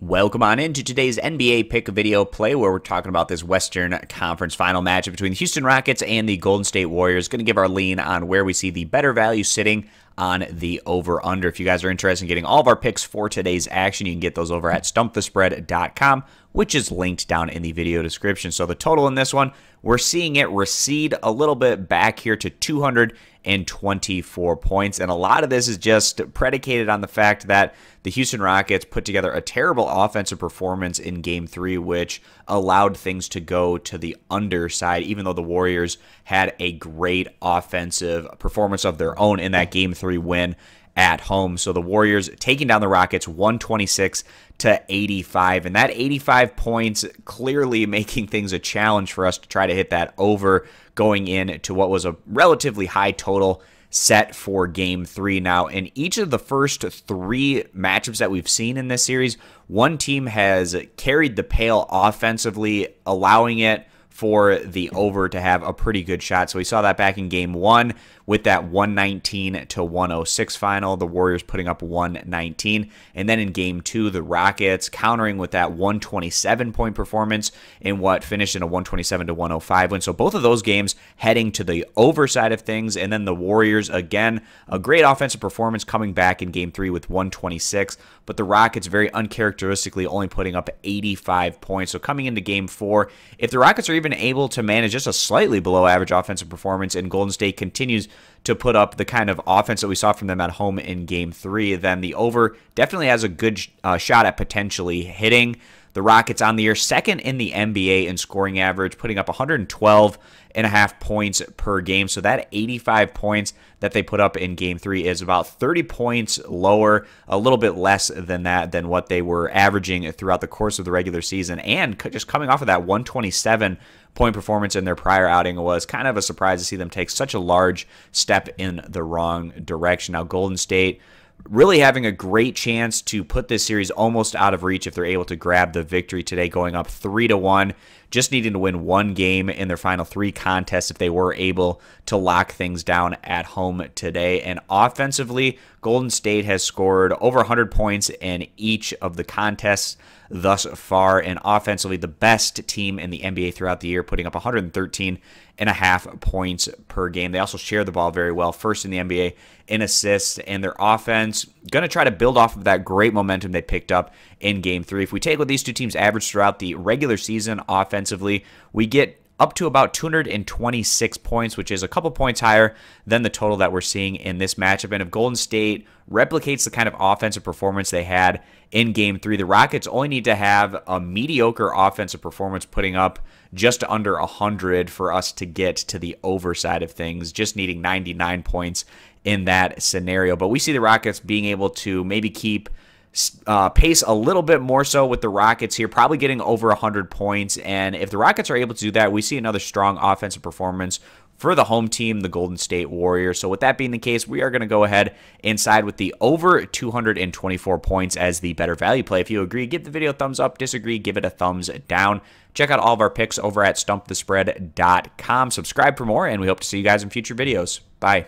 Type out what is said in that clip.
Welcome on into today's NBA pick video play where we're talking about this Western Conference final matchup between the Houston Rockets and the Golden State Warriors. Going to give our lean on where we see the better value sitting on the over-under. If you guys are interested in getting all of our picks for today's action, you can get those over at stumpthespread.com, which is linked down in the video description. So the total in this one, we're seeing it recede a little bit back here to 224 points. And a lot of this is just predicated on the fact that the Houston Rockets put together a terrible offensive performance in Game 3, which allowed things to go to the underside, even though the Warriors had a great offensive performance of their own in that Game 3 win at home. So the Warriors taking down the Rockets 126-85, and that 85 points clearly making things a challenge for us to try to hit that over going into what was a relatively high total set for Game 3. Now, in each of the first three matchups that we've seen in this series, one team has carried the pail offensively, allowing it for the over to have a pretty good shot. So we saw that back in Game 1 with that 119-106 final, the Warriors putting up 119. And then in Game 2, the Rockets countering with that 127-point performance in what finished in a 127-105 win. So both of those games heading to the over side of things. And then the Warriors, again, a great offensive performance coming back in Game 3 with 126. But the Rockets very uncharacteristically only putting up 85 points. So coming into Game 4, if the Rockets are even able to manage just a slightly below average offensive performance and Golden State continues to put up the kind of offense that we saw from them at home in Game 3, then the over definitely has a good shot at potentially hitting. The Rockets on the year, second in the NBA in scoring average, putting up 112.5 points per game. So that 85 points that they put up in Game 3 is about 30 points lower, a little bit less than that, than what they were averaging throughout the course of the regular season. And just coming off of that 127-point performance in their prior outing, was kind of a surprise to see them take such a large step in the wrong direction. Now, Golden State really having a great chance to put this series almost out of reach if they're able to grab the victory today, going up 3-1, just needing to win one game in their final three contests if they were able to lock things down at home today. And offensively, Golden State has scored over 100 points in each of the contests thus far, and offensively the best team in the NBA throughout the year, putting up 113.5 points per game. They also share the ball very well, first in the NBA in assists, and their offense going to try to build off of that great momentum they picked up in Game 3. If we take what these two teams averaged throughout the regular season offensively, we get up to about 226 points, which is a couple points higher than the total that we're seeing in this matchup. And if Golden State replicates the kind of offensive performance they had in Game 3, the Rockets only need to have a mediocre offensive performance, putting up just under 100 for us to get to the over side of things, just needing 99 points in that scenario. But we see the Rockets being able to maybe keep pace a little bit more so with the Rockets here, probably getting over 100 points. And if the Rockets are able to do that, we see another strong offensive performance for the home team, the Golden State Warriors. So with that being the case, we are going to go ahead and side with the over 224 points as the better value play. If you agree, give the video a thumbs up. Disagree, give it a thumbs down. Check out all of our picks over at stumpthespread.com. Subscribe for more, and we hope to see you guys in future videos. Bye.